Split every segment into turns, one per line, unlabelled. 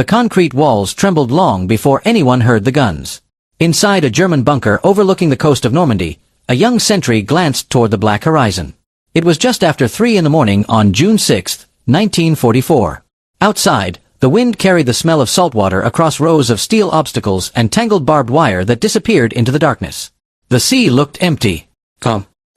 The concrete walls trembled long before anyone heard the guns. Inside a German bunker overlooking the coast of Normandy, a young sentry glanced toward the black horizon. It was just after 3 in the morning on June 6, 1944. Outside, the wind carried the smell of salt water across rows of steel obstacles and tangled barbed wire that disappeared into the darkness. The sea looked empty.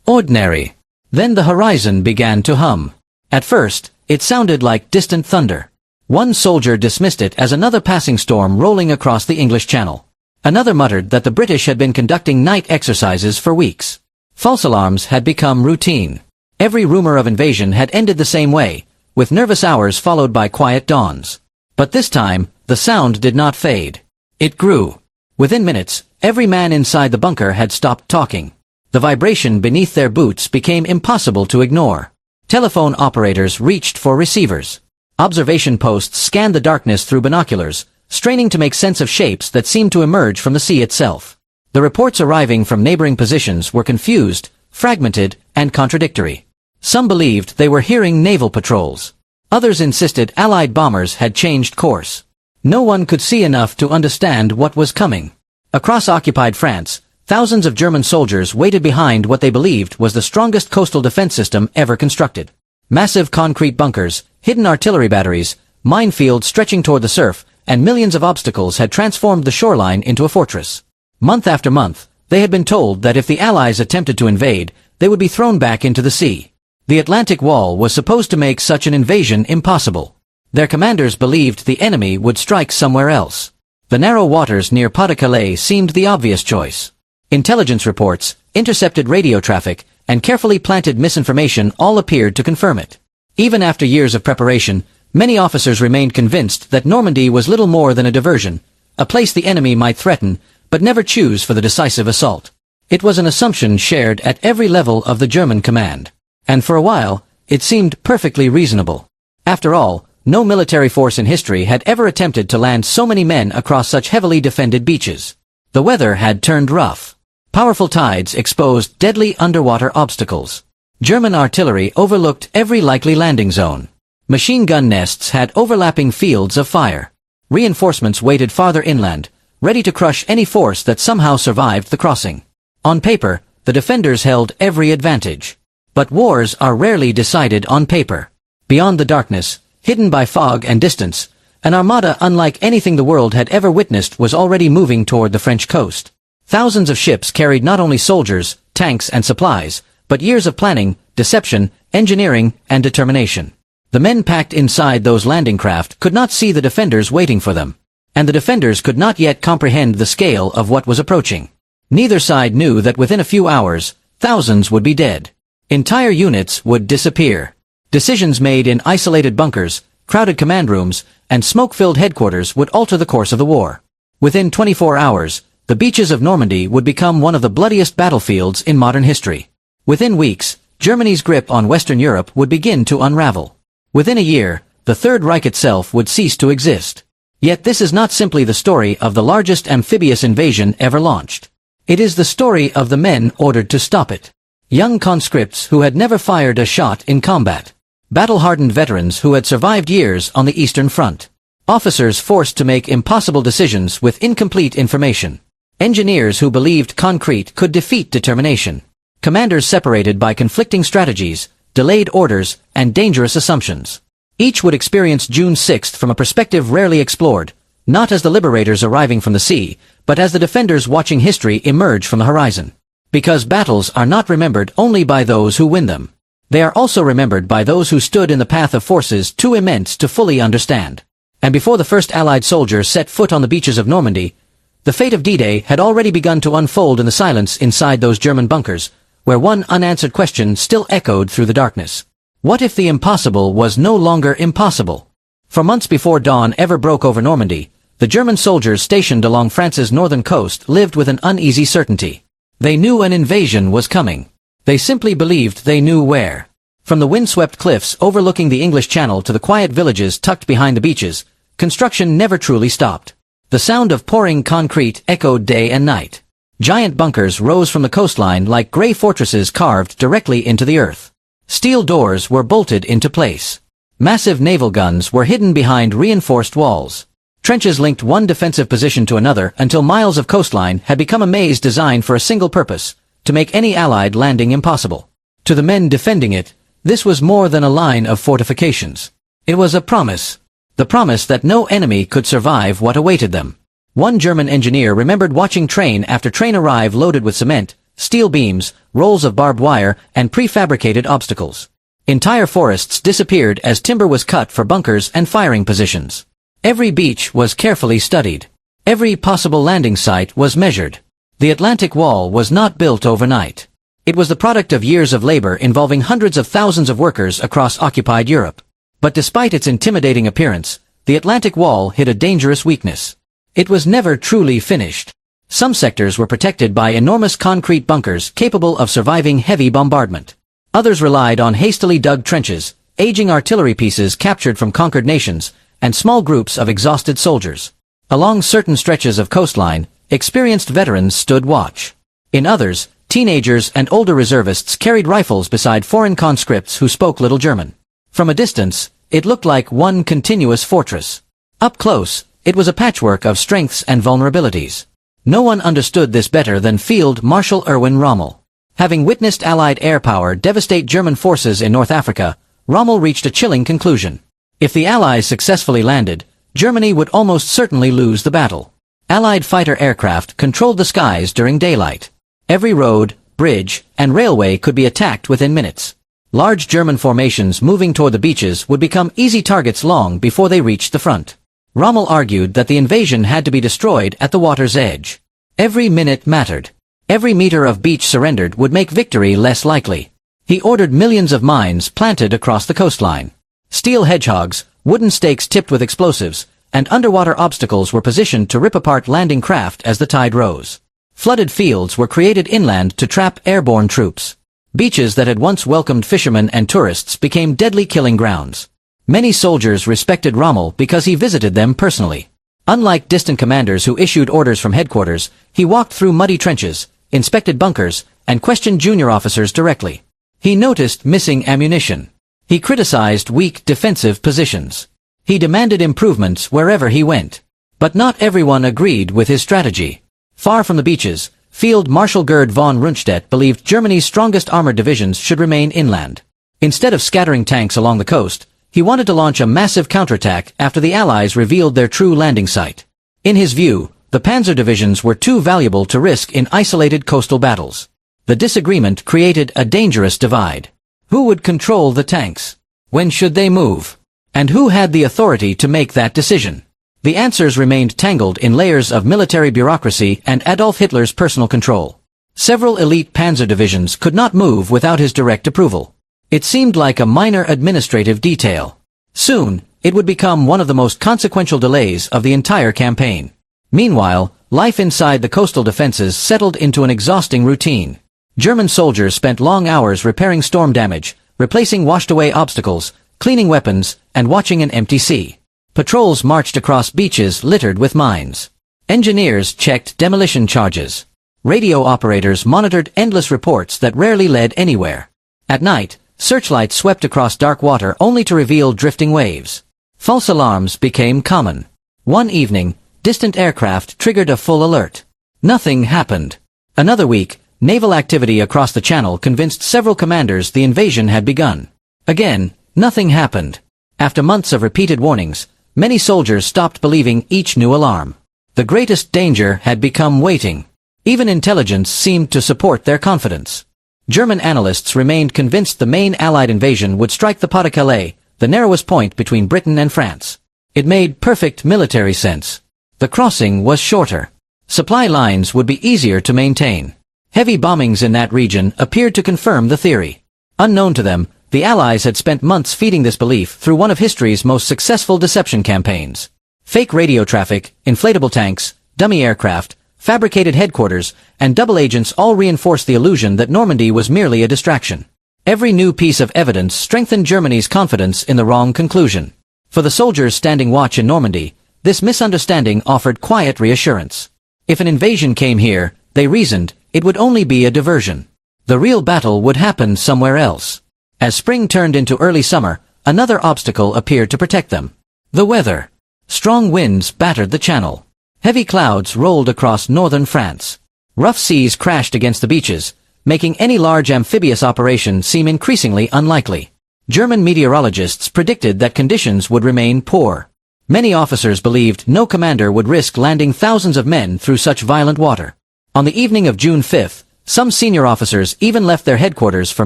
Ordinary. Then the horizon began to hum. At first, it sounded like distant thunder. One soldier dismissed it as another passing storm rolling across the English Channel. Another muttered that the British had been conducting night exercises for weeks. False alarms had become routine. Every rumor of invasion had ended the same way, with nervous hours followed by quiet dawns. But this time, the sound did not fade. It grew. Within minutes, every man inside the bunker had stopped talking. The vibration beneath their boots became impossible to ignore. Telephone operators reached for receivers. Observation posts scanned the darkness through binoculars, straining to make sense of shapes that seemed to emerge from the sea itself. The reports arriving from neighboring positions were confused, fragmented, and contradictory. Some believed they were hearing naval patrols. Others insisted Allied bombers had changed course. No one could see enough to understand what was coming. Across occupied France, thousands of German soldiers waited behind what they believed was the strongest coastal defense system ever constructed. Massive concrete bunkers, hidden artillery batteries, minefields stretching toward the surf, and millions of obstacles had transformed the shoreline into a fortress. Month after month, they had been told that if the Allies attempted to invade, they would be thrown back into the sea. The Atlantic Wall was supposed to make such an invasion impossible. Their commanders believed the enemy would strike somewhere else. The narrow waters near Pas-de-Calais seemed the obvious choice. Intelligence reports, intercepted radio traffic, and carefully planted misinformation all appeared to confirm it. Even after years of preparation, many officers remained convinced that Normandy was little more than a diversion, a place the enemy might threaten, but never choose for the decisive assault. It was an assumption shared at every level of the German command. And for a while, it seemed perfectly reasonable. After all, no military force in history had ever attempted to land so many men across such heavily defended beaches. The weather had turned rough. Powerful tides exposed deadly underwater obstacles. German artillery overlooked every likely landing zone. Machine gun nests had overlapping fields of fire. Reinforcements waited farther inland, ready to crush any force that somehow survived the crossing. On paper, the defenders held every advantage. But wars are rarely decided on paper. Beyond the darkness, hidden by fog and distance, an armada unlike anything the world had ever witnessed was already moving toward the French coast. Thousands of ships carried not only soldiers, tanks, and supplies, but years of planning, deception, engineering, and determination. The men packed inside those landing craft could not see the defenders waiting for them. And the defenders could not yet comprehend the scale of what was approaching. Neither side knew that within a few hours, thousands would be dead. Entire units would disappear. Decisions made in isolated bunkers, crowded command rooms, and smoke-filled headquarters would alter the course of the war. Within 24 hours, the beaches of Normandy would become one of the bloodiest battlefields in modern history. Within weeks, Germany's grip on Western Europe would begin to unravel. Within a year, the Third Reich itself would cease to exist. Yet this is not simply the story of the largest amphibious invasion ever launched. It is the story of the men ordered to stop it. Young conscripts who had never fired a shot in combat. Battle-hardened veterans who had survived years on the Eastern Front. Officers forced to make impossible decisions with incomplete information. Engineers who believed concrete could defeat determination. Commanders separated by conflicting strategies, delayed orders, and dangerous assumptions. Each would experience June 6th from a perspective rarely explored, not as the liberators arriving from the sea, but as the defenders watching history emerge from the horizon. Because battles are not remembered only by those who win them. They are also remembered by those who stood in the path of forces too immense to fully understand. And before the first Allied soldier set foot on the beaches of Normandy, the fate of D-Day had already begun to unfold in the silence inside those German bunkers, where one unanswered question still echoed through the darkness. What if the impossible was no longer impossible? For months before dawn ever broke over Normandy, the German soldiers stationed along France's northern coast lived with an uneasy certainty. They knew an invasion was coming. They simply believed they knew where. From the windswept cliffs overlooking the English Channel to the quiet villages tucked behind the beaches, construction never truly stopped. The sound of pouring concrete echoed day and night. Giant bunkers rose from the coastline like gray fortresses carved directly into the earth. Steel doors were bolted into place. Massive naval guns were hidden behind reinforced walls. Trenches linked one defensive position to another until miles of coastline had become a maze designed for a single purpose, to make any Allied landing impossible. To the men defending it, this was more than a line of fortifications. It was a promise. The promise that no enemy could survive what awaited them. One German engineer remembered watching train after train arrive loaded with cement, steel beams, rolls of barbed wire, and prefabricated obstacles. Entire forests disappeared as timber was cut for bunkers and firing positions. Every beach was carefully studied. Every possible landing site was measured. The Atlantic Wall was not built overnight. It was the product of years of labor involving hundreds of thousands of workers across occupied Europe. But despite its intimidating appearance, the Atlantic Wall hid a dangerous weakness. It was never truly finished. Some sectors were protected by enormous concrete bunkers capable of surviving heavy bombardment. Others relied on hastily dug trenches, aging artillery pieces captured from conquered nations, and small groups of exhausted soldiers. Along certain stretches of coastline, experienced veterans stood watch. In others, teenagers and older reservists carried rifles beside foreign conscripts who spoke little German. From a distance, it looked like one continuous fortress. Up close, it was a patchwork of strengths and vulnerabilities. No one understood this better than Field Marshal Erwin Rommel. Having witnessed Allied air power devastate German forces in North Africa, Rommel reached a chilling conclusion. If the Allies successfully landed, Germany would almost certainly lose the battle. Allied fighter aircraft controlled the skies during daylight. Every road, bridge, and railway could be attacked within minutes. Large German formations moving toward the beaches would become easy targets long before they reached the front. Rommel argued that the invasion had to be destroyed at the water's edge. Every minute mattered. Every meter of beach surrendered would make victory less likely. He ordered millions of mines planted across the coastline. Steel hedgehogs, wooden stakes tipped with explosives, and underwater obstacles were positioned to rip apart landing craft as the tide rose. Flooded fields were created inland to trap airborne troops. Beaches that had once welcomed fishermen and tourists became deadly killing grounds. Many soldiers respected Rommel because he visited them personally. Unlike distant commanders who issued orders from headquarters, he walked through muddy trenches, inspected bunkers, and questioned junior officers directly. He noticed missing ammunition. He criticized weak defensive positions. He demanded improvements wherever he went. But not everyone agreed with his strategy. Far from the beaches, Field Marshal Gerd von Rundstedt believed Germany's strongest armored divisions should remain inland. Instead of scattering tanks along the coast, he wanted to launch a massive counterattack after the Allies revealed their true landing site. In his view, the panzer divisions were too valuable to risk in isolated coastal battles. The disagreement created a dangerous divide. Who would control the tanks? When should they move? And who had the authority to make that decision? The answers remained tangled in layers of military bureaucracy and Adolf Hitler's personal control. Several elite panzer divisions could not move without his direct approval. It seemed like a minor administrative detail. Soon, it would become one of the most consequential delays of the entire campaign. Meanwhile, life inside the coastal defenses settled into an exhausting routine. German soldiers spent long hours repairing storm damage, replacing washed-away obstacles, cleaning weapons, and watching an empty sea. Patrols marched across beaches littered with mines. Engineers checked demolition charges. Radio operators monitored endless reports that rarely led anywhere. At night, searchlights swept across dark water only to reveal drifting waves. False alarms became common. One evening, distant aircraft triggered a full alert. Nothing happened. Another week, naval activity across the channel convinced several commanders the invasion had begun. Again, nothing happened. After months of repeated warnings, many soldiers stopped believing each new alarm. The greatest danger had become waiting. Even intelligence seemed to support their confidence. German analysts remained convinced the main Allied invasion would strike the Pas-de-Calais, the narrowest point between Britain and France. It made perfect military sense. The crossing was shorter. Supply lines would be easier to maintain. Heavy bombings in that region appeared to confirm the theory. Unknown to them, the Allies had spent months feeding this belief through one of history's most successful deception campaigns. Fake radio traffic, inflatable tanks, dummy aircraft, fabricated headquarters, and double agents all reinforced the illusion that Normandy was merely a distraction. Every new piece of evidence strengthened Germany's confidence in the wrong conclusion. For the soldiers standing watch in Normandy, this misunderstanding offered quiet reassurance. If an invasion came here, they reasoned, it would only be a diversion. The real battle would happen somewhere else. As spring turned into early summer, another obstacle appeared to protect them. The weather. Strong winds battered the channel. Heavy clouds rolled across northern France. Rough seas crashed against the beaches, making any large amphibious operation seem increasingly unlikely. German meteorologists predicted that conditions would remain poor. Many officers believed no commander would risk landing thousands of men through such violent water. On the evening of June 5th, some senior officers even left their headquarters for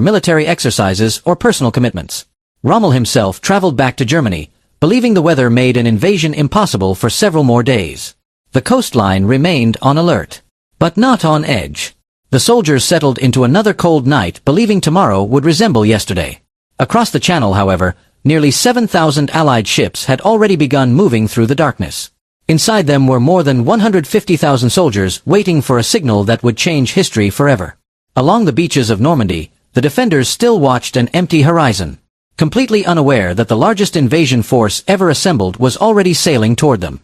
military exercises or personal commitments. Rommel himself traveled back to Germany, believing the weather made an invasion impossible for several more days. The coastline remained on alert, but not on edge. The soldiers settled into another cold night, believing tomorrow would resemble yesterday. Across the channel, however, nearly 7,000 Allied ships had already begun moving through the darkness. Inside them were more than 150,000 soldiers waiting for a signal that would change history forever. Along the beaches of Normandy, the defenders still watched an empty horizon, completely unaware that the largest invasion force ever assembled was already sailing toward them.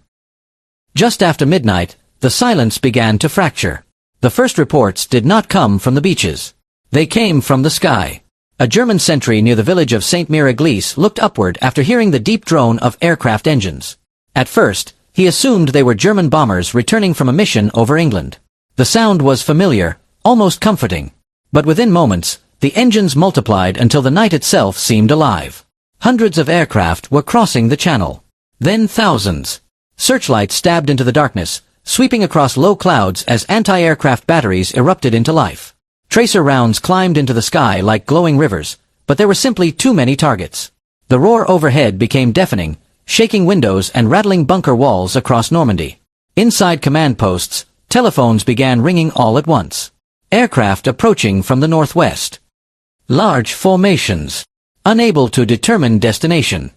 Just after midnight, the silence began to fracture. The first reports did not come from the beaches. They came from the sky. A German sentry near the village of Saint-Mire-Église looked upward after hearing the deep drone of aircraft engines. At first, he assumed they were German bombers returning from a mission over England. The sound was familiar, almost comforting. But within moments, the engines multiplied until the night itself seemed alive. Hundreds of aircraft were crossing the channel. Then thousands. Searchlights stabbed into the darkness, sweeping across low clouds as anti-aircraft batteries erupted into life. Tracer rounds climbed into the sky like glowing rivers, but there were simply too many targets. The roar overhead became deafening, shaking windows and rattling bunker walls across Normandy. Inside command posts, telephones began ringing all at once. Aircraft approaching from the northwest. Large formations. Unable to determine destination.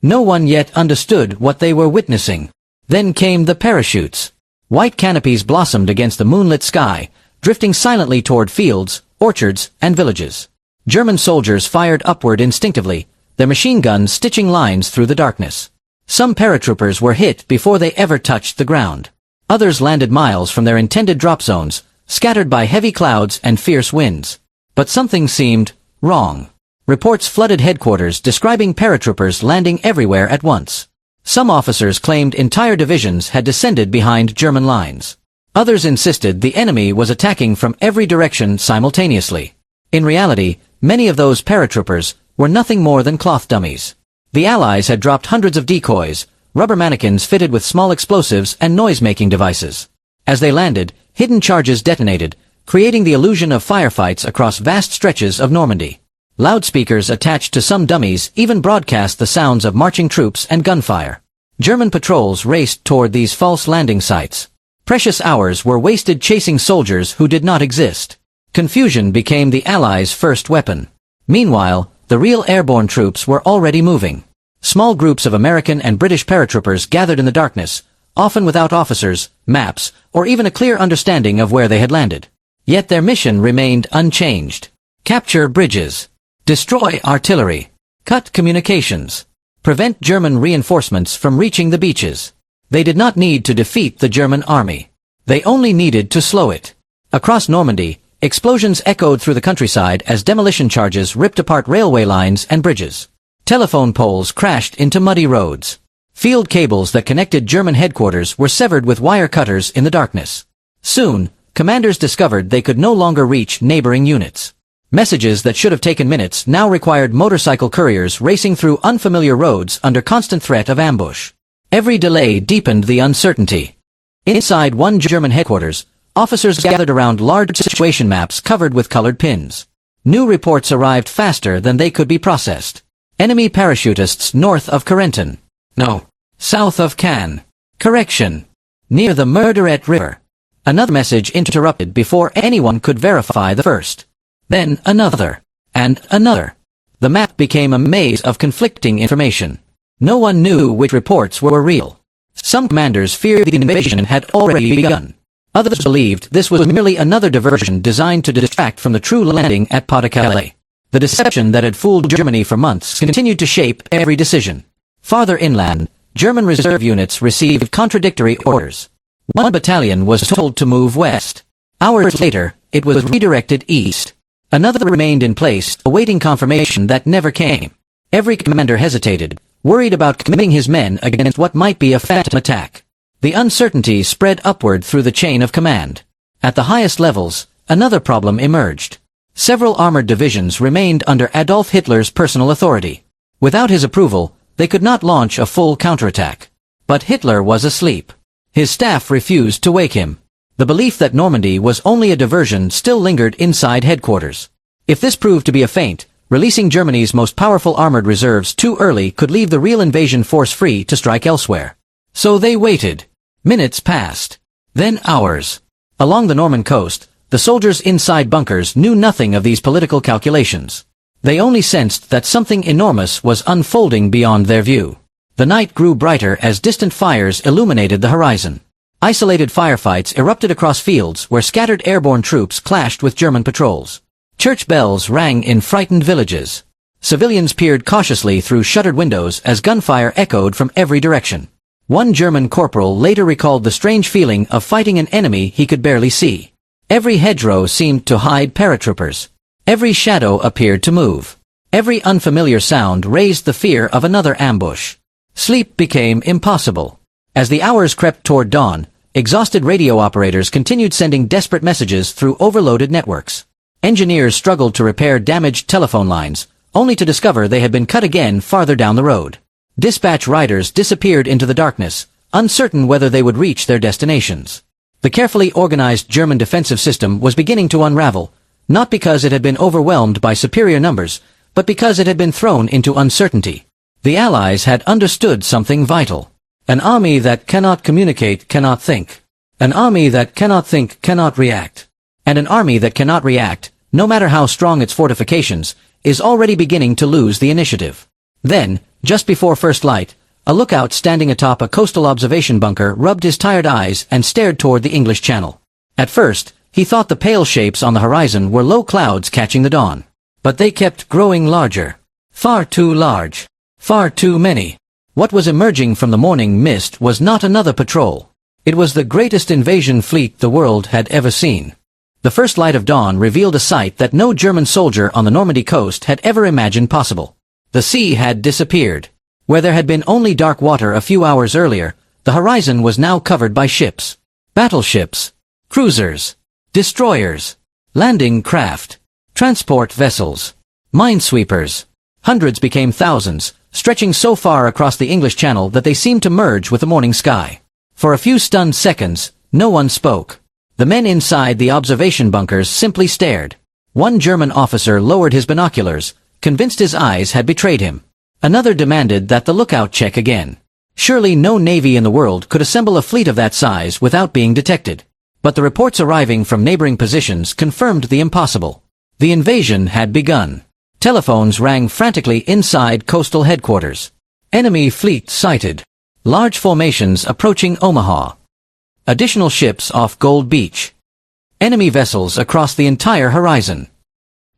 No one yet understood what they were witnessing. Then came the parachutes. White canopies blossomed against the moonlit sky, drifting silently toward fields, orchards, and villages. German soldiers fired upward instinctively, their machine guns stitching lines through the darkness. Some paratroopers were hit before they ever touched the ground. Others landed miles from their intended drop zones, scattered by heavy clouds and fierce winds. But something seemed wrong. Reports flooded headquarters describing paratroopers landing everywhere at once. Some officers claimed entire divisions had descended behind German lines. Others insisted the enemy was attacking from every direction simultaneously. In reality, many of those paratroopers were nothing more than cloth dummies. The Allies had dropped hundreds of decoys, rubber mannequins fitted with small explosives and noise-making devices. As they landed, hidden charges detonated, creating the illusion of firefights across vast stretches of Normandy. Loudspeakers attached to some dummies even broadcast the sounds of marching troops and gunfire. German patrols raced toward these false landing sites. Precious hours were wasted chasing soldiers who did not exist. Confusion became the Allies' first weapon. Meanwhile, the real airborne troops were already moving. Small groups of American and British paratroopers gathered in the darkness, often without officers, maps, or even a clear understanding of where they had landed. Yet their mission remained unchanged. Capture bridges. Destroy artillery. Cut communications. Prevent German reinforcements from reaching the beaches. They did not need to defeat the German army. They only needed to slow it. Across Normandy, explosions echoed through the countryside as demolition charges ripped apart railway lines and bridges. Telephone poles crashed into muddy roads. Field cables that connected German headquarters were severed with wire cutters in the darkness. Soon, commanders discovered they could no longer reach neighboring units. Messages that should have taken minutes now required motorcycle couriers racing through unfamiliar roads under constant threat of ambush. Every delay deepened the uncertainty. Inside one German headquarters, officers gathered around large situation maps covered with colored pins. New reports arrived faster than they could be processed. Enemy parachutists north of Carentan. No. South of Cannes. Correction. Near the Murderette River. Another message interrupted before anyone could verify the first. Then another. And another. The map became a maze of conflicting information. No one knew which reports were real. Some commanders feared the invasion had already begun. Others believed this was merely another diversion designed to distract from the true landing at Pas-de-Calais. The deception that had fooled Germany for months continued to shape every decision. Farther inland, German reserve units received contradictory orders. One battalion was told to move west. Hours later, it was redirected east. Another remained in place, awaiting confirmation that never came. Every commander hesitated, worried about committing his men against what might be a phantom attack. The uncertainty spread upward through the chain of command. At the highest levels, another problem emerged. Several armored divisions remained under Adolf Hitler's personal authority. Without his approval, they could not launch a full counterattack. But Hitler was asleep. His staff refused to wake him. The belief that Normandy was only a diversion still lingered inside headquarters. If this proved to be a feint, releasing Germany's most powerful armored reserves too early could leave the real invasion force free to strike elsewhere. So they waited. Minutes passed. Then hours. Along the Norman coast, the soldiers inside bunkers knew nothing of these political calculations. They only sensed that something enormous was unfolding beyond their view. The night grew brighter as distant fires illuminated the horizon. Isolated firefights erupted across fields where scattered airborne troops clashed with German patrols. Church bells rang in frightened villages. Civilians peered cautiously through shuttered windows as gunfire echoed from every direction. One German corporal later recalled the strange feeling of fighting an enemy he could barely see. Every hedgerow seemed to hide paratroopers. Every shadow appeared to move. Every unfamiliar sound raised the fear of another ambush. Sleep became impossible. As the hours crept toward dawn, exhausted radio operators continued sending desperate messages through overloaded networks. Engineers struggled to repair damaged telephone lines, only to discover they had been cut again farther down the road. Dispatch riders disappeared into the darkness, uncertain whether they would reach their destinations. The carefully organized German defensive system was beginning to unravel, not because it had been overwhelmed by superior numbers, but because it had been thrown into uncertainty. The Allies had understood something vital. An army that cannot communicate cannot think. An army that cannot think cannot react. And an army that cannot react, no matter how strong its fortifications, is already beginning to lose the initiative. Then, just before first light, a lookout standing atop a coastal observation bunker rubbed his tired eyes and stared toward the English Channel. At first, he thought the pale shapes on the horizon were low clouds catching the dawn. But they kept growing larger. Far too large. Far too many. What was emerging from the morning mist was not another patrol. It was the greatest invasion fleet the world had ever seen. The first light of dawn revealed a sight that no German soldier on the Normandy coast had ever imagined possible. The sea had disappeared. Where there had been only dark water a few hours earlier, the horizon was now covered by ships. Battleships. Cruisers. Destroyers. Landing craft. Transport vessels. Minesweepers. Hundreds became thousands, stretching so far across the English Channel that they seemed to merge with the morning sky. For a few stunned seconds, no one spoke. The men inside the observation bunkers simply stared. One German officer lowered his binoculars, convinced his eyes had betrayed him. Another demanded that the lookout check again. Surely no navy in the world could assemble a fleet of that size without being detected. But the reports arriving from neighboring positions confirmed the impossible. The invasion had begun. Telephones rang frantically inside coastal headquarters. Enemy fleet sighted. Large formations approaching Omaha. Additional ships off Gold Beach. Enemy vessels across the entire horizon.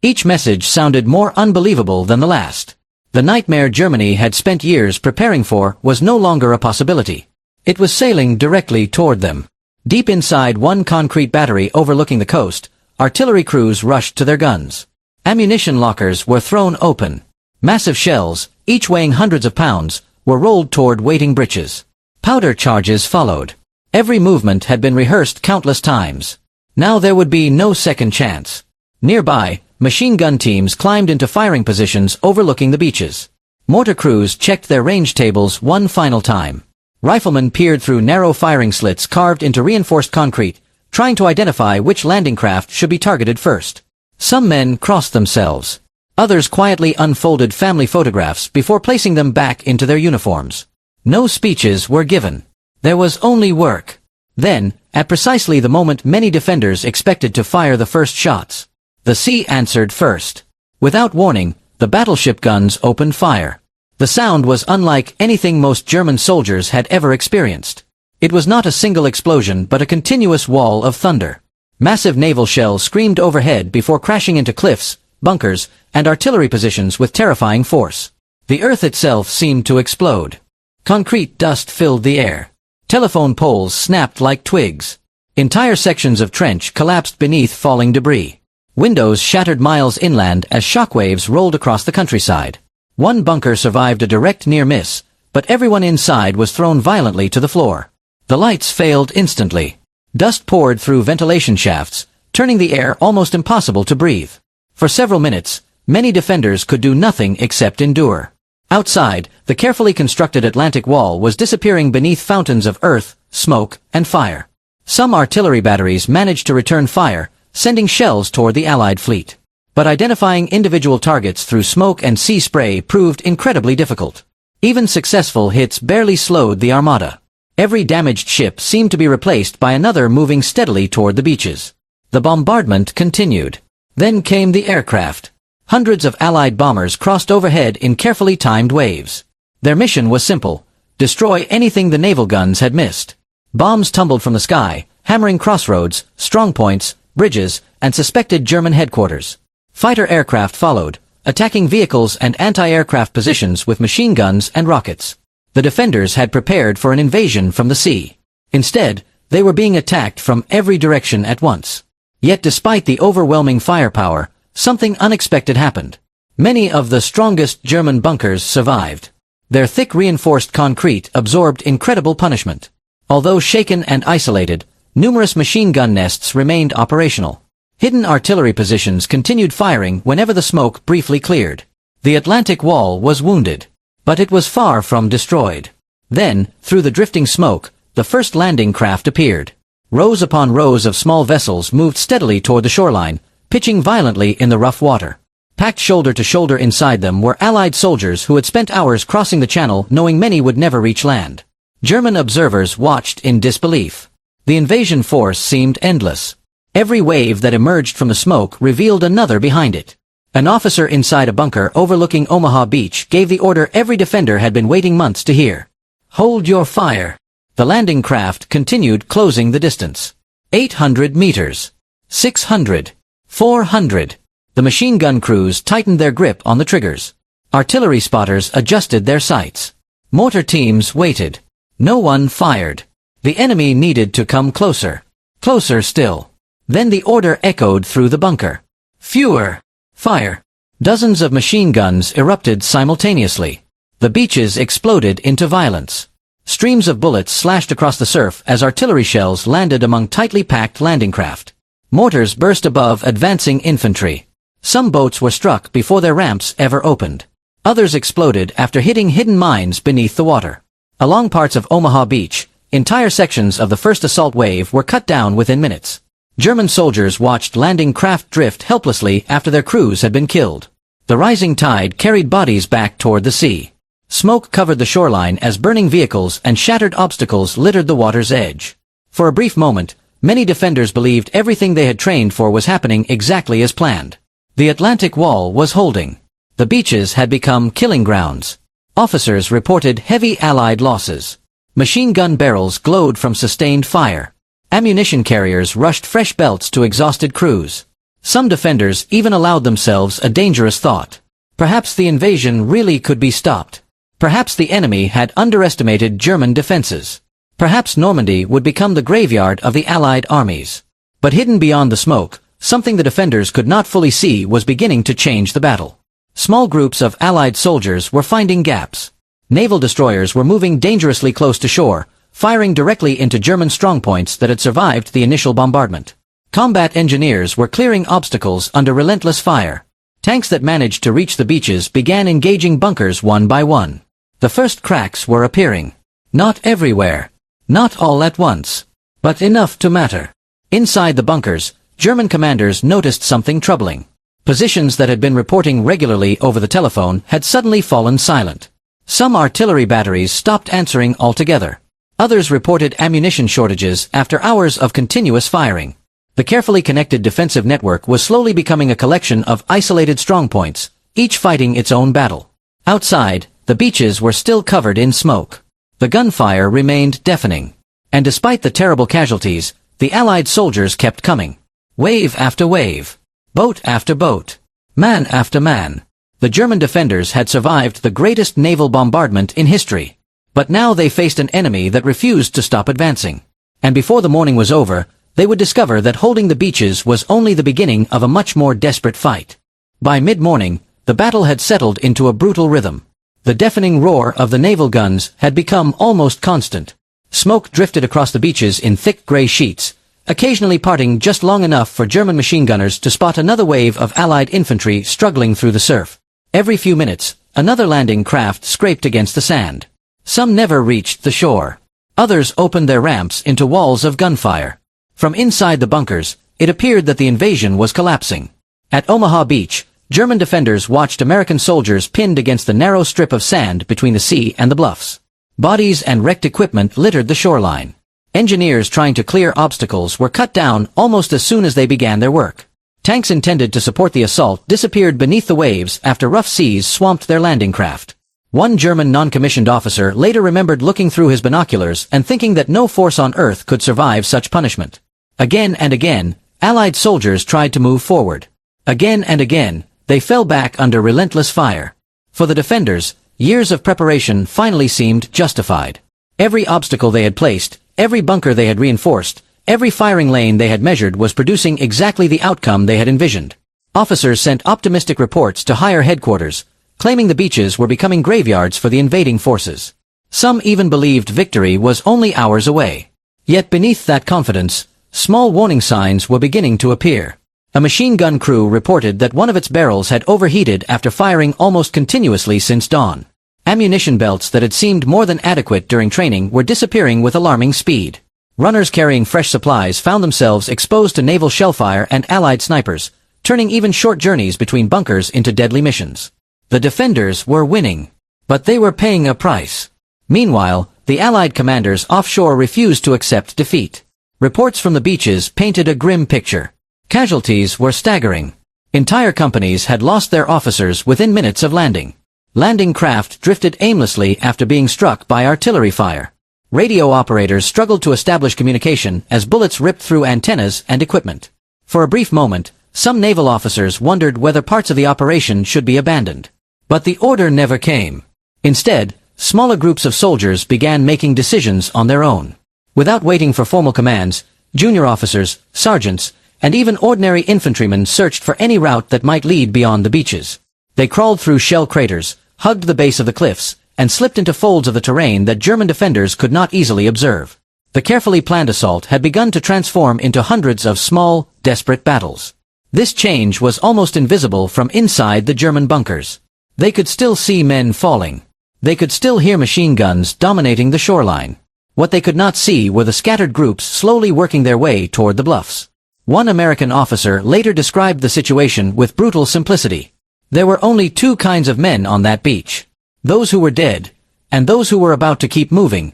Each message sounded more unbelievable than the last. The nightmare Germany had spent years preparing for was no longer a possibility. It was sailing directly toward them. Deep inside one concrete battery overlooking the coast, artillery crews rushed to their guns. Ammunition lockers were thrown open. Massive shells, each weighing hundreds of pounds, were rolled toward waiting breaches. Powder charges followed. Every movement had been rehearsed countless times. Now there would be no second chance. Nearby, machine gun teams climbed into firing positions overlooking the beaches. Mortar crews checked their range tables one final time. Riflemen peered through narrow firing slits carved into reinforced concrete, trying to identify which landing craft should be targeted first. Some men crossed themselves. Others quietly unfolded family photographs before placing them back into their uniforms. No speeches were given. There was only work. Then, at precisely the moment many defenders expected to fire the first shots, the sea answered first. Without warning, the battleship guns opened fire. The sound was unlike anything most German soldiers had ever experienced. It was not a single explosion but a continuous wall of thunder. Massive naval shells screamed overhead before crashing into cliffs, bunkers, and artillery positions with terrifying force. The earth itself seemed to explode. Concrete dust filled the air. Telephone poles snapped like twigs. Entire sections of trench collapsed beneath falling debris. Windows shattered miles inland as shockwaves rolled across the countryside. One bunker survived a direct near miss, but everyone inside was thrown violently to the floor. The lights failed instantly. Dust poured through ventilation shafts, turning the air almost impossible to breathe. For several minutes, many defenders could do nothing except endure. Outside, the carefully constructed Atlantic Wall was disappearing beneath fountains of earth, smoke, and fire. Some artillery batteries managed to return fire, sending shells toward the Allied fleet. But identifying individual targets through smoke and sea spray proved incredibly difficult. Even successful hits barely slowed the armada. Every damaged ship seemed to be replaced by another moving steadily toward the beaches. The bombardment continued. Then came the aircraft. Hundreds of Allied bombers crossed overhead in carefully timed waves. Their mission was simple: destroy anything the naval guns had missed. Bombs tumbled from the sky, hammering crossroads, strongpoints, bridges, and suspected German headquarters. Fighter aircraft followed, attacking vehicles and anti-aircraft positions with machine guns and rockets. The defenders had prepared for an invasion from the sea. Instead, they were being attacked from every direction at once. Yet despite the overwhelming firepower, something unexpected happened. Many of the strongest German bunkers survived. Their thick reinforced concrete absorbed incredible punishment. Although shaken and isolated, numerous machine gun nests remained operational. Hidden artillery positions continued firing whenever the smoke briefly cleared. The Atlantic Wall was wounded, but it was far from destroyed. Then, through the drifting smoke, the first landing craft appeared. Rows upon rows of small vessels moved steadily toward the shoreline, pitching violently in the rough water. Packed shoulder to shoulder inside them were Allied soldiers who had spent hours crossing the channel knowing many would never reach land. German observers watched in disbelief. The invasion force seemed endless. Every wave that emerged from the smoke revealed another behind it. An officer inside a bunker overlooking Omaha Beach gave the order every defender had been waiting months to hear. Hold your fire. The landing craft continued closing the distance. 800 meters. 600. 400. The machine gun crews tightened their grip on the triggers. Artillery spotters adjusted their sights. Mortar teams waited. No one fired. The enemy needed to come closer. Closer still. Then the order echoed through the bunker. Fewer. Fire. Dozens of machine guns erupted simultaneously. The beaches exploded into violence. Streams of bullets slashed across the surf as artillery shells landed among tightly packed landing craft. Mortars burst above advancing infantry. Some boats were struck before their ramps ever opened. Others exploded after hitting hidden mines beneath the water. Along parts of Omaha Beach, entire sections of the first assault wave were cut down within minutes. German soldiers watched landing craft drift helplessly after their crews had been killed. The rising tide carried bodies back toward the sea. Smoke covered the shoreline as burning vehicles and shattered obstacles littered the water's edge. For a brief moment, many defenders believed everything they had trained for was happening exactly as planned. The Atlantic Wall was holding. The beaches had become killing grounds. Officers reported heavy Allied losses. Machine gun barrels glowed from sustained fire. Ammunition carriers rushed fresh belts to exhausted crews. Some defenders even allowed themselves a dangerous thought. Perhaps the invasion really could be stopped. Perhaps the enemy had underestimated German defenses. Perhaps Normandy would become the graveyard of the Allied armies. But hidden beyond the smoke, something the defenders could not fully see was beginning to change the battle. Small groups of Allied soldiers were finding gaps. Naval destroyers were moving dangerously close to shore, firing directly into German strongpoints that had survived the initial bombardment. Combat engineers were clearing obstacles under relentless fire. Tanks that managed to reach the beaches began engaging bunkers one by one. The first cracks were appearing. Not everywhere. Not all at once. But enough to matter. Inside the bunkers, German commanders noticed something troubling. Positions that had been reporting regularly over the telephone had suddenly fallen silent. Some artillery batteries stopped answering altogether. Others reported ammunition shortages after hours of continuous firing. The carefully connected defensive network was slowly becoming a collection of isolated strongpoints, each fighting its own battle. Outside, the beaches were still covered in smoke. The gunfire remained deafening. And despite the terrible casualties, the Allied soldiers kept coming. Wave after wave. Boat after boat. Man after man. The German defenders had survived the greatest naval bombardment in history. But now they faced an enemy that refused to stop advancing. And before the morning was over, they would discover that holding the beaches was only the beginning of a much more desperate fight. By mid-morning, the battle had settled into a brutal rhythm. The deafening roar of the naval guns had become almost constant. Smoke drifted across the beaches in thick gray sheets, occasionally parting just long enough for German machine gunners to spot another wave of Allied infantry struggling through the surf. Every few minutes, another landing craft scraped against the sand. Some never reached the shore. Others opened their ramps into walls of gunfire. From inside the bunkers, it appeared that the invasion was collapsing. At Omaha Beach, German defenders watched American soldiers pinned against the narrow strip of sand between the sea and the bluffs. Bodies and wrecked equipment littered the shoreline. Engineers trying to clear obstacles were cut down almost as soon as they began their work. Tanks intended to support the assault disappeared beneath the waves after rough seas swamped their landing craft. One German non-commissioned officer later remembered looking through his binoculars and thinking that no force on earth could survive such punishment. Again and again, Allied soldiers tried to move forward. Again and again, they fell back under relentless fire. For the defenders, years of preparation finally seemed justified. Every obstacle they had placed, every bunker they had reinforced, every firing lane they had measured was producing exactly the outcome they had envisioned. Officers sent optimistic reports to higher headquarters, claiming the beaches were becoming graveyards for the invading forces. Some even believed victory was only hours away. Yet beneath that confidence, small warning signs were beginning to appear. A machine gun crew reported that one of its barrels had overheated after firing almost continuously since dawn. Ammunition belts that had seemed more than adequate during training were disappearing with alarming speed. Runners carrying fresh supplies found themselves exposed to naval shellfire and Allied snipers, turning even short journeys between bunkers into deadly missions. The defenders were winning, but they were paying a price. Meanwhile, the Allied commanders offshore refused to accept defeat. Reports from the beaches painted a grim picture. Casualties were staggering. Entire companies had lost their officers within minutes of landing. Landing craft drifted aimlessly after being struck by artillery fire. Radio operators struggled to establish communication as bullets ripped through antennas and equipment. For a brief moment, some naval officers wondered whether parts of the operation should be abandoned. But the order never came. Instead, smaller groups of soldiers began making decisions on their own. Without waiting for formal commands, junior officers, sergeants, and even ordinary infantrymen searched for any route that might lead beyond the beaches. They crawled through shell craters, hugged the base of the cliffs, and slipped into folds of the terrain that German defenders could not easily observe. The carefully planned assault had begun to transform into hundreds of small, desperate battles. This change was almost invisible from inside the German bunkers. They could still see men falling. They could still hear machine guns dominating the shoreline. What they could not see were the scattered groups slowly working their way toward the bluffs. One American officer later described the situation with brutal simplicity. There were only two kinds of men on that beach. Those who were dead, and those who were about to keep moving.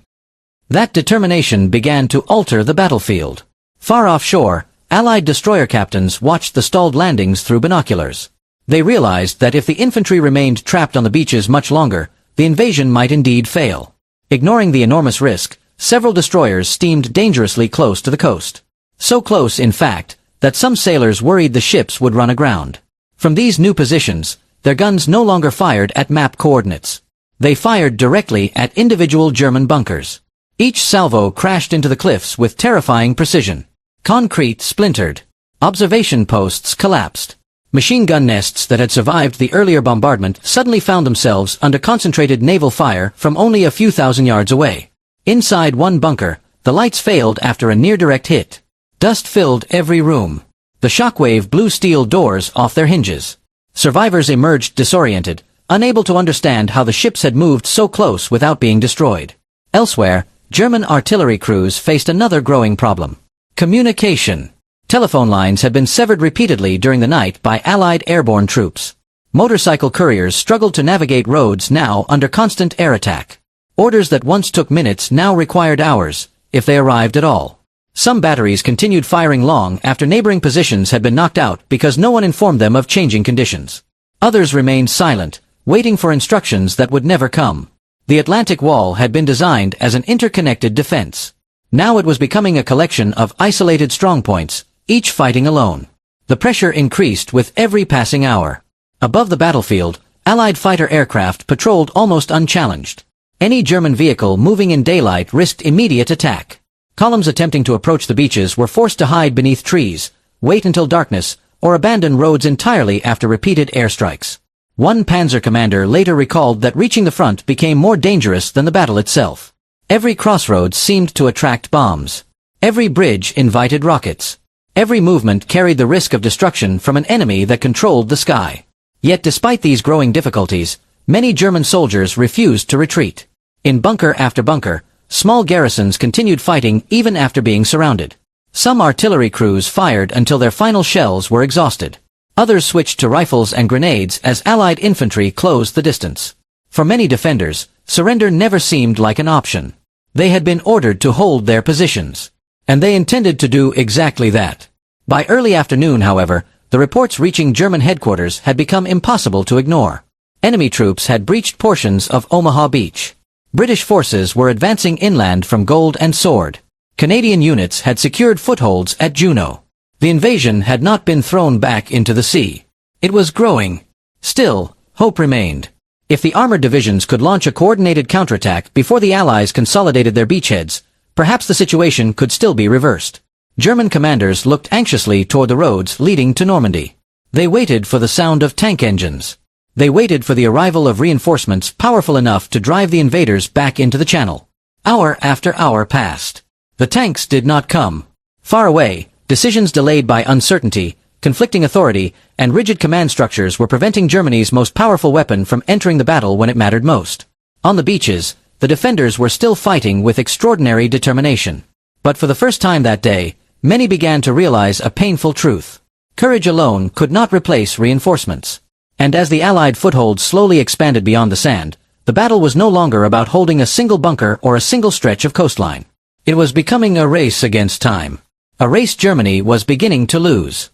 That determination began to alter the battlefield. Far offshore, Allied destroyer captains watched the stalled landings through binoculars. They realized that if the infantry remained trapped on the beaches much longer, the invasion might indeed fail. Ignoring the enormous risk, several destroyers steamed dangerously close to the coast. So close, in fact, that some sailors worried the ships would run aground. From these new positions, their guns no longer fired at map coordinates. They fired directly at individual German bunkers. Each salvo crashed into the cliffs with terrifying precision. Concrete splintered. Observation posts collapsed. Machine gun nests that had survived the earlier bombardment suddenly found themselves under concentrated naval fire from only a few thousand yards away. Inside one bunker, the lights failed after a near-direct hit. Dust filled every room. The shockwave blew steel doors off their hinges. Survivors emerged disoriented, unable to understand how the ships had moved so close without being destroyed. Elsewhere, German artillery crews faced another growing problem. Communication. Telephone lines had been severed repeatedly during the night by Allied airborne troops. Motorcycle couriers struggled to navigate roads now under constant air attack. Orders that once took minutes now required hours, if they arrived at all. Some batteries continued firing long after neighboring positions had been knocked out because no one informed them of changing conditions. Others remained silent, waiting for instructions that would never come. The Atlantic Wall had been designed as an interconnected defense. Now it was becoming a collection of isolated strongpoints, each fighting alone. The pressure increased with every passing hour. Above the battlefield, Allied fighter aircraft patrolled almost unchallenged. Any German vehicle moving in daylight risked immediate attack. Columns attempting to approach the beaches were forced to hide beneath trees, wait until darkness, or abandon roads entirely after repeated airstrikes. One panzer commander later recalled that reaching the front became more dangerous than the battle itself. Every crossroads seemed to attract bombs. Every bridge invited rockets. Every movement carried the risk of destruction from an enemy that controlled the sky. Yet despite these growing difficulties, many German soldiers refused to retreat. In bunker after bunker, small garrisons continued fighting even after being surrounded. Some artillery crews fired until their final shells were exhausted. Others switched to rifles and grenades as Allied infantry closed the distance. For many defenders, surrender never seemed like an option. They had been ordered to hold their positions. And they intended to do exactly that. By early afternoon, however, the reports reaching German headquarters had become impossible to ignore. Enemy troops had breached portions of Omaha Beach. British forces were advancing inland from Gold and Sword. Canadian units had secured footholds at Juneau. The invasion had not been thrown back into the sea. It was growing. Still, hope remained. If the armored divisions could launch a coordinated counterattack before the Allies consolidated their beachheads, perhaps the situation could still be reversed. German commanders looked anxiously toward the roads leading to Normandy. They waited for the sound of tank engines. They waited for the arrival of reinforcements powerful enough to drive the invaders back into the channel. Hour after hour passed. The tanks did not come. Far away, decisions delayed by uncertainty, conflicting authority, and rigid command structures were preventing Germany's most powerful weapon from entering the battle when it mattered most. On the beaches, the defenders were still fighting with extraordinary determination. But for the first time that day, many began to realize a painful truth. Courage alone could not replace reinforcements. And as the Allied foothold slowly expanded beyond the sand, the battle was no longer about holding a single bunker or a single stretch of coastline. It was becoming a race against time. A race Germany was beginning to lose.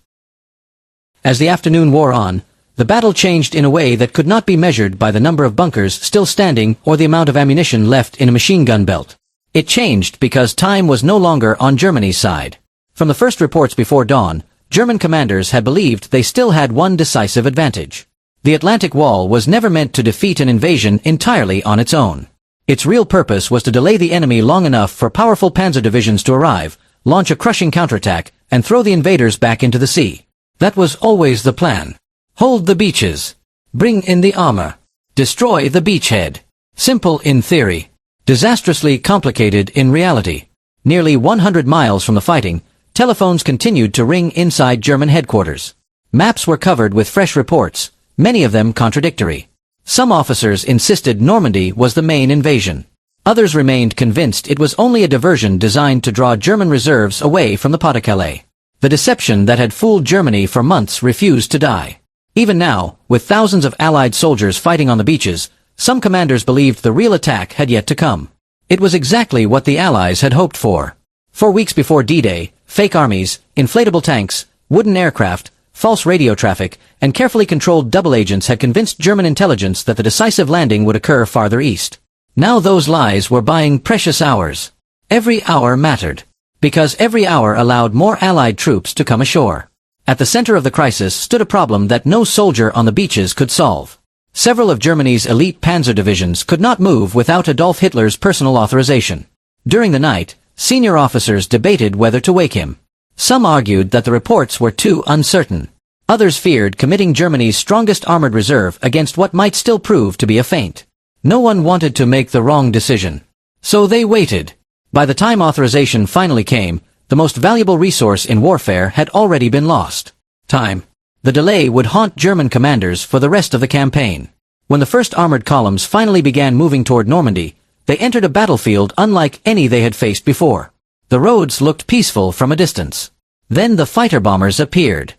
As the afternoon wore on, the battle changed in a way that could not be measured by the number of bunkers still standing or the amount of ammunition left in a machine gun belt. It changed because time was no longer on Germany's side. From the first reports before dawn, German commanders had believed they still had one decisive advantage. The Atlantic Wall was never meant to defeat an invasion entirely on its own. Its real purpose was to delay the enemy long enough for powerful panzer divisions to arrive, launch a crushing counterattack, and throw the invaders back into the sea. That was always the plan. Hold the beaches. Bring in the armor. Destroy the beachhead. Simple in theory. Disastrously complicated in reality. Nearly 100 miles from the fighting, telephones continued to ring inside German headquarters. Maps were covered with fresh reports, many of them contradictory. Some officers insisted Normandy was the main invasion. Others remained convinced it was only a diversion designed to draw German reserves away from the Pas-de-Calais. The deception that had fooled Germany for months refused to die. Even now, with thousands of Allied soldiers fighting on the beaches, some commanders believed the real attack had yet to come. It was exactly what the Allies had hoped for. 4 weeks before D-Day, fake armies, inflatable tanks, wooden aircraft, false radio traffic, and carefully controlled double agents had convinced German intelligence that the decisive landing would occur farther east. Now those lies were buying precious hours. Every hour mattered. Because every hour allowed more Allied troops to come ashore. At the center of the crisis stood a problem that no soldier on the beaches could solve. Several of Germany's elite panzer divisions could not move without Adolf Hitler's personal authorization. During the night, senior officers debated whether to wake him. Some argued that the reports were too uncertain. Others feared committing Germany's strongest armored reserve against what might still prove to be a feint. No one wanted to make the wrong decision. So they waited. By the time authorization finally came, the most valuable resource in warfare had already been lost. Time. The delay would haunt German commanders for the rest of the campaign. When the first armored columns finally began moving toward Normandy, they entered a battlefield unlike any they had faced before. The roads looked peaceful from a distance. Then the fighter bombers appeared.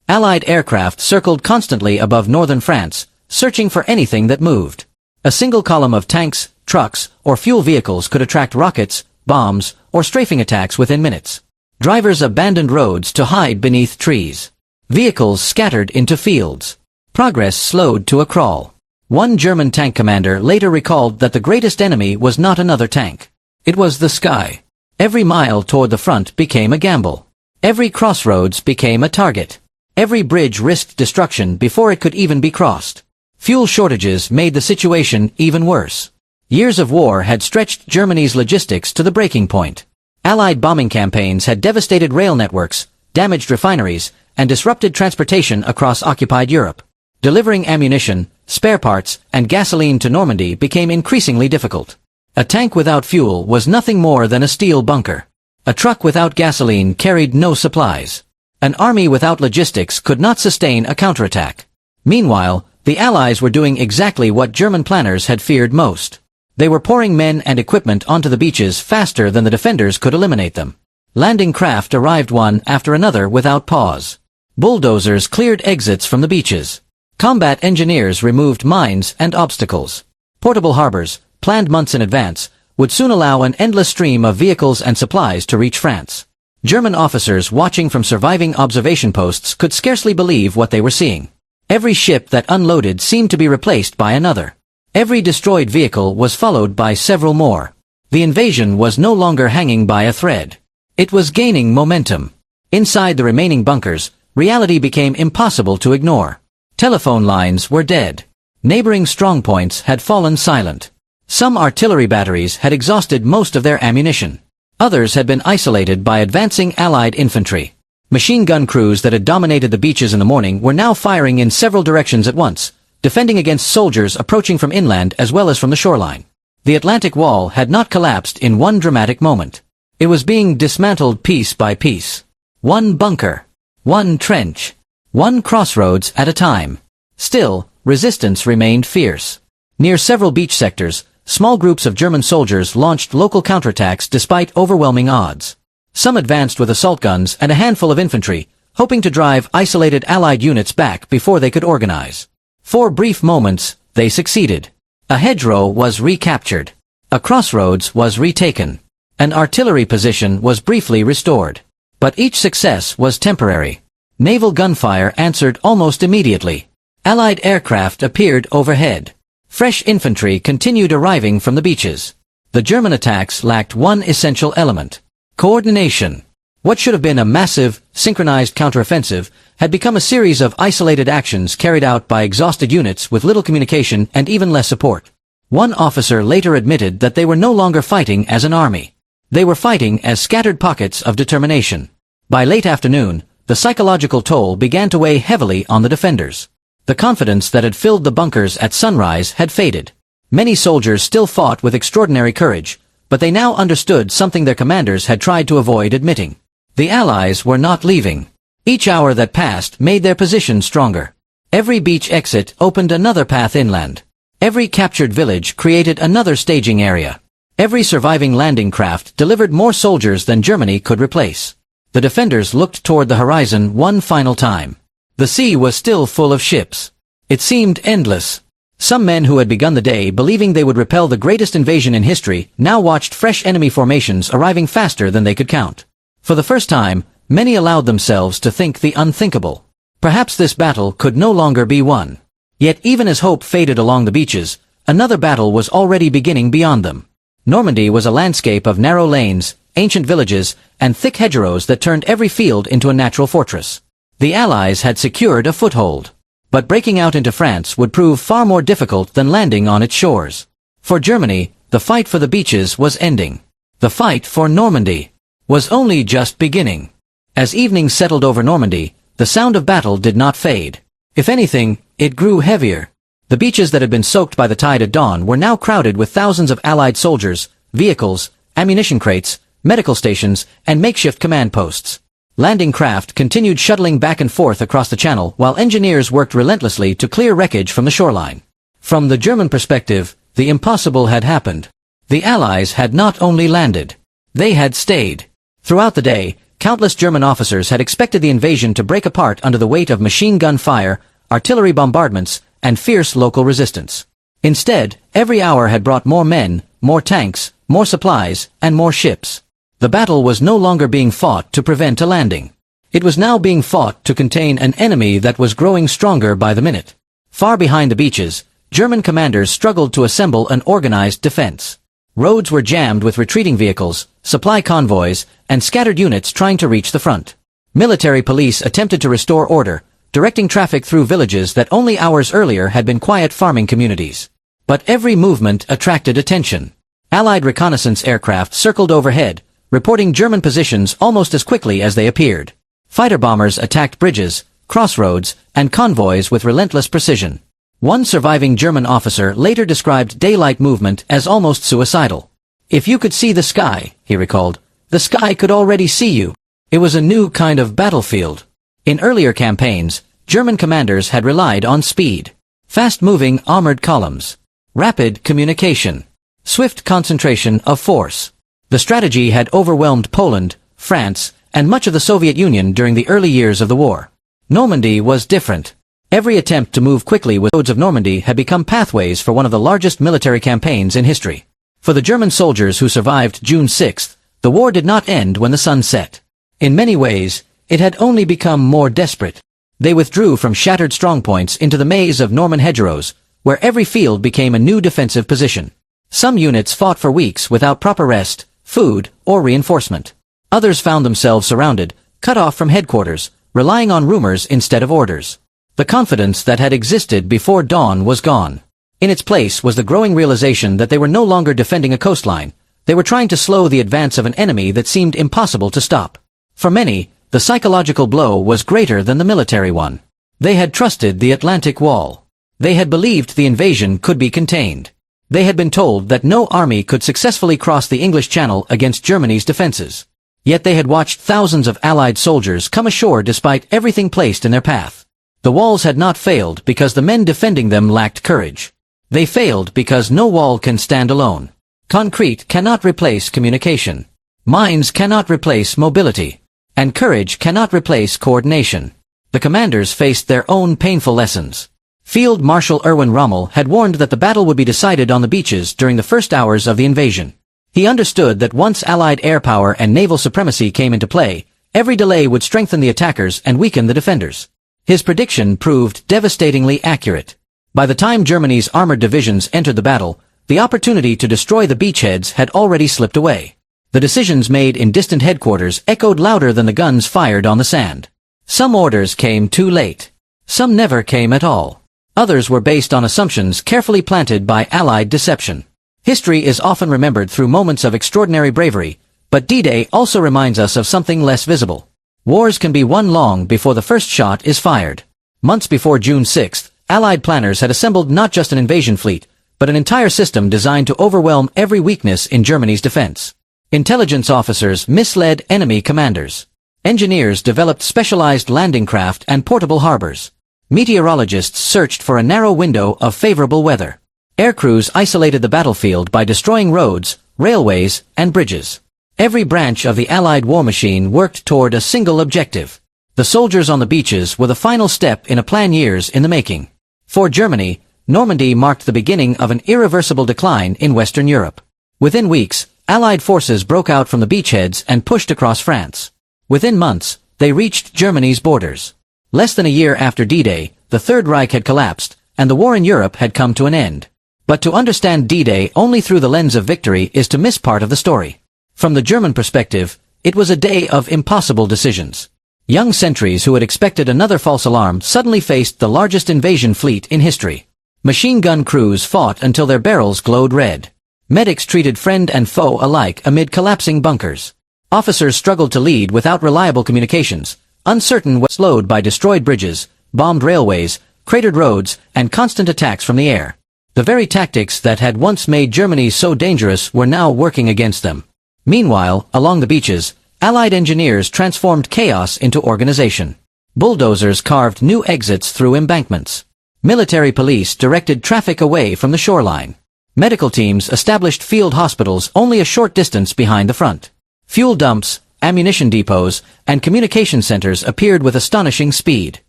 Allied aircraft circled constantly above northern France, searching for anything that moved. A single column of tanks, trucks, or fuel vehicles could attract rockets, bombs, or strafing attacks within minutes. Drivers abandoned roads to hide beneath trees. Vehicles scattered into fields. Progress slowed to a crawl. One German tank commander later recalled that the greatest enemy was not another tank. It was the sky. Every mile toward the front became a gamble. Every crossroads became a target. Every bridge risked destruction before it could even be crossed. Fuel shortages made the situation even worse. Years of war had stretched Germany's logistics to the breaking point. Allied bombing campaigns had devastated rail networks, damaged refineries, and disrupted transportation across occupied Europe. Delivering ammunition, spare parts, and gasoline to Normandy became increasingly difficult. A tank without fuel was nothing more than a steel bunker. A truck without gasoline carried no supplies. An army without logistics could not sustain a counterattack. Meanwhile, the Allies were doing exactly what German planners had feared most. They were pouring men and equipment onto the beaches faster than the defenders could eliminate them. Landing craft arrived one after another without pause. Bulldozers cleared exits from the beaches. Combat engineers removed mines and obstacles. Portable harbors, planned months in advance, would soon allow an endless stream of vehicles and supplies to reach France. German officers watching from surviving observation posts could scarcely believe what they were seeing. Every ship that unloaded seemed to be replaced by another. Every destroyed vehicle was followed by several more. The invasion was no longer hanging by a thread. It was gaining momentum. Inside the remaining bunkers, reality became impossible to ignore. Telephone lines were dead. Neighboring strongpoints had fallen silent. Some artillery batteries had exhausted most of their ammunition. Others had been isolated by advancing Allied infantry. Machine gun crews that had dominated the beaches in the morning were now firing in several directions at once, defending against soldiers approaching from inland as well as from the shoreline. The Atlantic Wall had not collapsed in one dramatic moment. It was being dismantled piece by piece. One bunker, one trench, one crossroads at a time. Still, resistance remained fierce. Near several beach sectors, small groups of German soldiers launched local counterattacks despite overwhelming odds. Some advanced with assault guns and a handful of infantry, hoping to drive isolated Allied units back before they could organize. For brief moments, they succeeded. A hedgerow was recaptured. A crossroads was retaken. An artillery position was briefly restored. But each success was temporary. Naval gunfire answered almost immediately. Allied aircraft appeared overhead. Fresh infantry continued arriving from the beaches. The German attacks lacked one essential element: coordination. What should have been a massive, synchronized counteroffensive had become a series of isolated actions carried out by exhausted units with little communication and even less support. One officer later admitted that they were no longer fighting as an army. They were fighting as scattered pockets of determination. By late afternoon, the psychological toll began to weigh heavily on the defenders. The confidence that had filled the bunkers at sunrise had faded. Many soldiers still fought with extraordinary courage, but they now understood something their commanders had tried to avoid admitting. The Allies were not leaving. Each hour that passed made their position stronger. Every beach exit opened another path inland. Every captured village created another staging area. Every surviving landing craft delivered more soldiers than Germany could replace. The defenders looked toward the horizon one final time. The sea was still full of ships. It seemed endless. Some men who had begun the day believing they would repel the greatest invasion in history now watched fresh enemy formations arriving faster than they could count. For the first time, many allowed themselves to think the unthinkable. Perhaps this battle could no longer be won. Yet even as hope faded along the beaches, another battle was already beginning beyond them. Normandy was a landscape of narrow lanes, ancient villages, and thick hedgerows that turned every field into a natural fortress. The Allies had secured a foothold. But breaking out into France would prove far more difficult than landing on its shores. For Germany, the fight for the beaches was ending. The fight for Normandy was only just beginning. As evening settled over Normandy, the sound of battle did not fade. If anything, it grew heavier. The beaches that had been soaked by the tide at dawn were now crowded with thousands of Allied soldiers, vehicles, ammunition crates, medical stations, and makeshift command posts. Landing craft continued shuttling back and forth across the channel while engineers worked relentlessly to clear wreckage from the shoreline. From the German perspective, the impossible had happened. The Allies had not only landed, they had stayed. Throughout the day, countless German officers had expected the invasion to break apart under the weight of machine gun fire, artillery bombardments, and fierce local resistance. Instead, every hour had brought more men, more tanks, more supplies, and more ships. The battle was no longer being fought to prevent a landing. It was now being fought to contain an enemy that was growing stronger by the minute. Far behind the beaches, German commanders struggled to assemble an organized defense. Roads were jammed with retreating vehicles, supply convoys, and scattered units trying to reach the front. Military police attempted to restore order, directing traffic through villages that only hours earlier had been quiet farming communities. But every movement attracted attention. Allied reconnaissance aircraft circled overhead, reporting German positions almost as quickly as they appeared. Fighter bombers attacked bridges, crossroads, and convoys with relentless precision. One surviving German officer later described daylight movement as almost suicidal. "If you could see the sky," he recalled, "the sky could already see you." It was a new kind of battlefield. In earlier campaigns, German commanders had relied on speed, fast-moving armored columns, rapid communication, swift concentration of force. The strategy had overwhelmed Poland, France, and much of the Soviet Union during the early years of the war. Normandy was different. Every attempt to move quickly with the roads of Normandy had become pathways for one of the largest military campaigns in history. For the German soldiers who survived June 6th, the war did not end when the sun set. In many ways, it had only become more desperate. They withdrew from shattered strongpoints into the maze of Norman hedgerows, where every field became a new defensive position. Some units fought for weeks without proper rest, food, or reinforcement. Others found themselves surrounded, cut off from headquarters, relying on rumors instead of orders. The confidence that had existed before dawn was gone. In its place was the growing realization that they were no longer defending a coastline. They were trying to slow the advance of an enemy that seemed impossible to stop. For many, the psychological blow was greater than the military one. They had trusted the Atlantic Wall. They had believed the invasion could be contained. They had been told that no army could successfully cross the English Channel against Germany's defenses. Yet they had watched thousands of Allied soldiers come ashore despite everything placed in their path. The walls had not failed because the men defending them lacked courage. They failed because no wall can stand alone. Concrete cannot replace communication. Mines cannot replace mobility. And courage cannot replace coordination. The commanders faced their own painful lessons. Field Marshal Erwin Rommel had warned that the battle would be decided on the beaches during the first hours of the invasion. He understood that once Allied air power and naval supremacy came into play, every delay would strengthen the attackers and weaken the defenders. His prediction proved devastatingly accurate. By the time Germany's armored divisions entered the battle, the opportunity to destroy the beachheads had already slipped away. The decisions made in distant headquarters echoed louder than the guns fired on the sand. Some orders came too late. Some never came at all. Others were based on assumptions carefully planted by Allied deception. History is often remembered through moments of extraordinary bravery, but D-Day also reminds us of something less visible. Wars can be won long before the first shot is fired. Months before June 6th, Allied planners had assembled not just an invasion fleet, but an entire system designed to overwhelm every weakness in Germany's defense. Intelligence officers misled enemy commanders. Engineers developed specialized landing craft and portable harbors. Meteorologists searched for a narrow window of favorable weather. Air crews isolated the battlefield by destroying roads, railways, and bridges. Every branch of the Allied war machine worked toward a single objective. The soldiers on the beaches were the final step in a plan years in the making. For Germany, Normandy marked the beginning of an irreversible decline in Western Europe. Within weeks, Allied forces broke out from the beachheads and pushed across France. Within months, they reached Germany's borders. Less than a year after D-Day, the Third Reich had collapsed, and the war in Europe had come to an end. But to understand D-Day only through the lens of victory is to miss part of the story. From the German perspective, it was a day of impossible decisions. Young sentries who had expected another false alarm suddenly faced the largest invasion fleet in history. Machine gun crews fought until their barrels glowed red. Medics treated friend and foe alike amid collapsing bunkers. Officers struggled to lead without reliable communications, uncertain what slowed by destroyed bridges, bombed railways, cratered roads, and constant attacks from the air. The very tactics that had once made Germany so dangerous were now working against them. Meanwhile, along the beaches, Allied engineers transformed chaos into organization. Bulldozers carved new exits through embankments. Military police directed traffic away from the shoreline. Medical teams established field hospitals only a short distance behind the front. Fuel dumps, ammunition depots, and communication centers appeared with astonishing speed.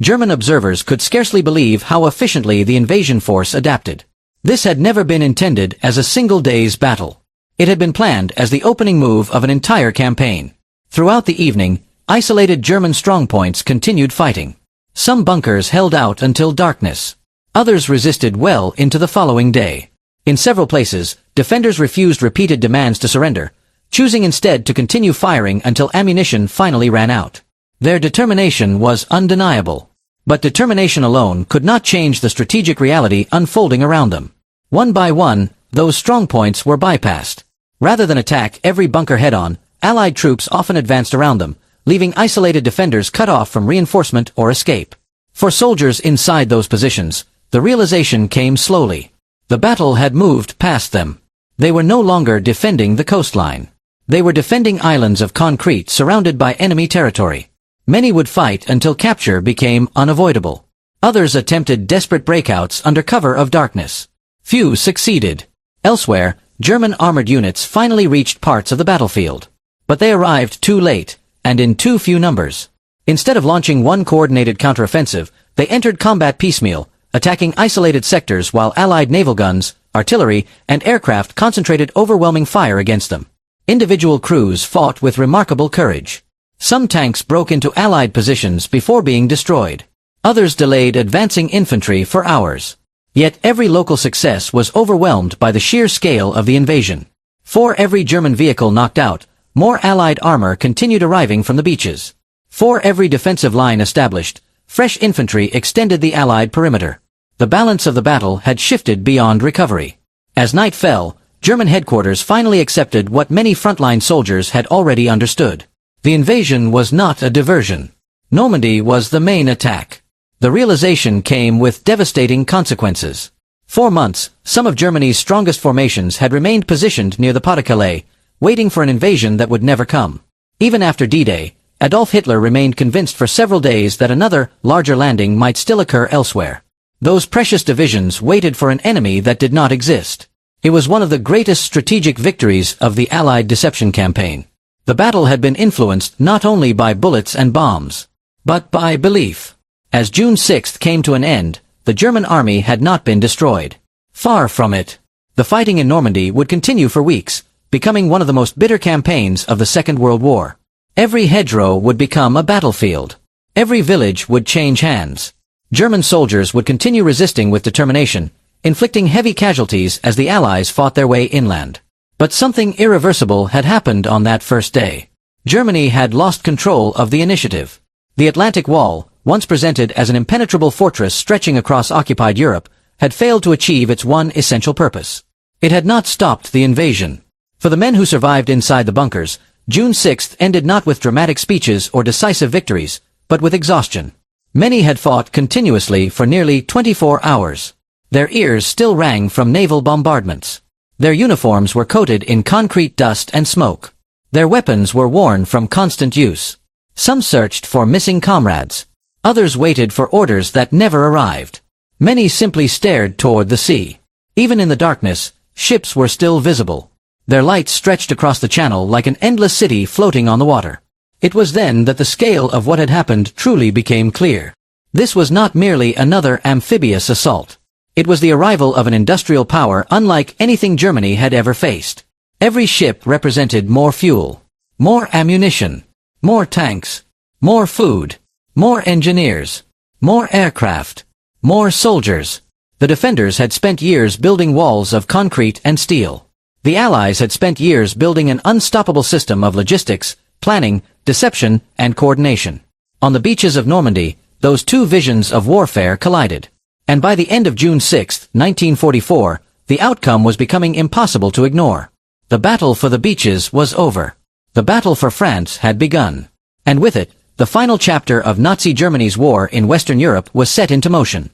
German observers could scarcely believe how efficiently the invasion force adapted. This had never been intended as a single day's battle. It had been planned as the opening move of an entire campaign. Throughout the evening, isolated German strongpoints continued fighting. Some bunkers held out until darkness. Others resisted well into the following day. In several places, defenders refused repeated demands to surrender, choosing instead to continue firing until ammunition finally ran out. Their determination was undeniable. But determination alone could not change the strategic reality unfolding around them. One by one, those strongpoints were bypassed. Rather than attack every bunker head-on, Allied troops often advanced around them, leaving isolated defenders cut off from reinforcement or escape. For soldiers inside those positions, the realization came slowly. The battle had moved past them. They were no longer defending the coastline. They were defending islands of concrete surrounded by enemy territory. Many would fight until capture became unavoidable. Others attempted desperate breakouts under cover of darkness. Few succeeded. Elsewhere, German armored units finally reached parts of the battlefield. But they arrived too late, and in too few numbers. Instead of launching one coordinated counteroffensive, they entered combat piecemeal, attacking isolated sectors while Allied naval guns, artillery, and aircraft concentrated overwhelming fire against them. Individual crews fought with remarkable courage. Some tanks broke into Allied positions before being destroyed. Others delayed advancing infantry for hours. Yet every local success was overwhelmed by the sheer scale of the invasion. For every German vehicle knocked out, more Allied armor continued arriving from the beaches. For every defensive line established, fresh infantry extended the Allied perimeter. The balance of the battle had shifted beyond recovery. As night fell, German headquarters finally accepted what many frontline soldiers had already understood. The invasion was not a diversion. Normandy was the main attack. The realization came with devastating consequences. For months, some of Germany's strongest formations had remained positioned near the Pas-de-Calais, waiting for an invasion that would never come. Even after D-Day, Adolf Hitler remained convinced for several days that another, larger landing might still occur elsewhere. Those precious divisions waited for an enemy that did not exist. It was one of the greatest strategic victories of the Allied deception campaign. The battle had been influenced not only by bullets and bombs, but by belief. As June 6th came to an end, the German army had not been destroyed. Far from it. The fighting in Normandy would continue for weeks, becoming one of the most bitter campaigns of the Second World War. Every hedgerow would become a battlefield. Every village would change hands. German soldiers would continue resisting with determination, inflicting heavy casualties as the Allies fought their way inland. But something irreversible had happened on that first day. Germany had lost control of the initiative. The Atlantic Wall, once presented as an impenetrable fortress stretching across occupied Europe, had failed to achieve its one essential purpose. It had not stopped the invasion. For the men who survived inside the bunkers, June 6th ended not with dramatic speeches or decisive victories, but with exhaustion. Many had fought continuously for nearly 24 hours. Their ears still rang from naval bombardments. Their uniforms were coated in concrete dust and smoke. Their weapons were worn from constant use. Some searched for missing comrades. Others waited for orders that never arrived. Many simply stared toward the sea. Even in the darkness, ships were still visible. Their lights stretched across the channel like an endless city floating on the water. It was then that the scale of what had happened truly became clear. This was not merely another amphibious assault. It was the arrival of an industrial power unlike anything Germany had ever faced. Every ship represented more fuel, more ammunition, more tanks, more food, more engineers, more aircraft, more soldiers. The defenders had spent years building walls of concrete and steel. The Allies had spent years building an unstoppable system of logistics, planning, deception, and coordination. On the beaches of Normandy, those two visions of warfare collided. And by the end of June 6, 1944, the outcome was becoming impossible to ignore. The battle for the beaches was over. The battle for France had begun. And with it, the final chapter of Nazi Germany's war in Western Europe was set into motion.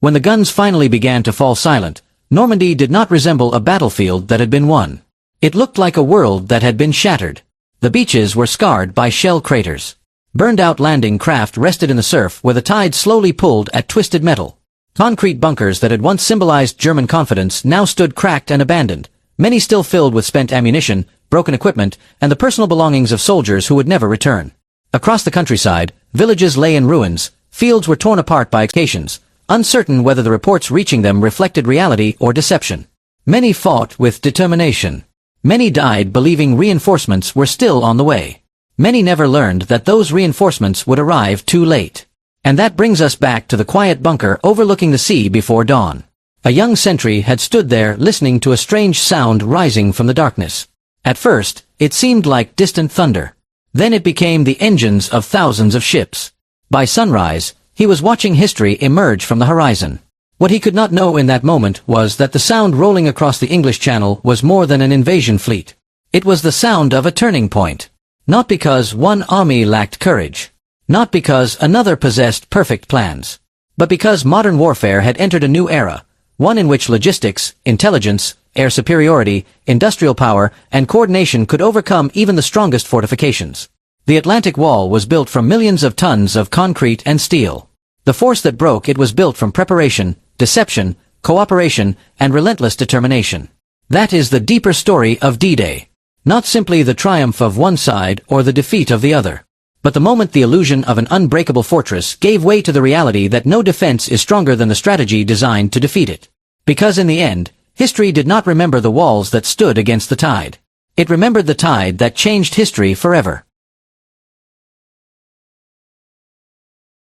When the guns finally began to fall silent, Normandy did not resemble a battlefield that had been won. It looked like a world that had been shattered. The beaches were scarred by shell craters. Burned-out landing craft rested in the surf where the tide slowly pulled at twisted metal. Concrete bunkers that had once symbolized German confidence now stood cracked and abandoned, many still filled with spent ammunition, broken equipment, and the personal belongings of soldiers who would never return. Across the countryside, villages lay in ruins, fields were torn apart by excavations, uncertain whether the reports reaching them reflected reality or deception. Many fought with determination. Many died believing reinforcements were still on the way. Many never learned that those reinforcements would arrive too late. And that brings us back to the quiet bunker overlooking the sea before dawn. A young sentry had stood there listening to a strange sound rising from the darkness. At first, it seemed like distant thunder. Then it became the engines of thousands of ships. By sunrise, he was watching history emerge from the horizon. What he could not know in that moment was that the sound rolling across the English Channel was more than an invasion fleet. It was the sound of a turning point. Not because one army lacked courage. Not because another possessed perfect plans. But because modern warfare had entered a new era, one in which logistics, intelligence, air superiority, industrial power, and coordination could overcome even the strongest fortifications. The Atlantic Wall was built from millions of tons of concrete and steel. The force that broke it was built from preparation, deception, cooperation, and relentless determination. That is the deeper story of D-Day. Not simply the triumph of one side or the defeat of the other, but the moment the illusion of an unbreakable fortress gave way to the reality that no defense is stronger than the strategy designed to defeat it. Because in the end, history did not remember the walls that stood against the tide. It remembered the tide that changed history forever.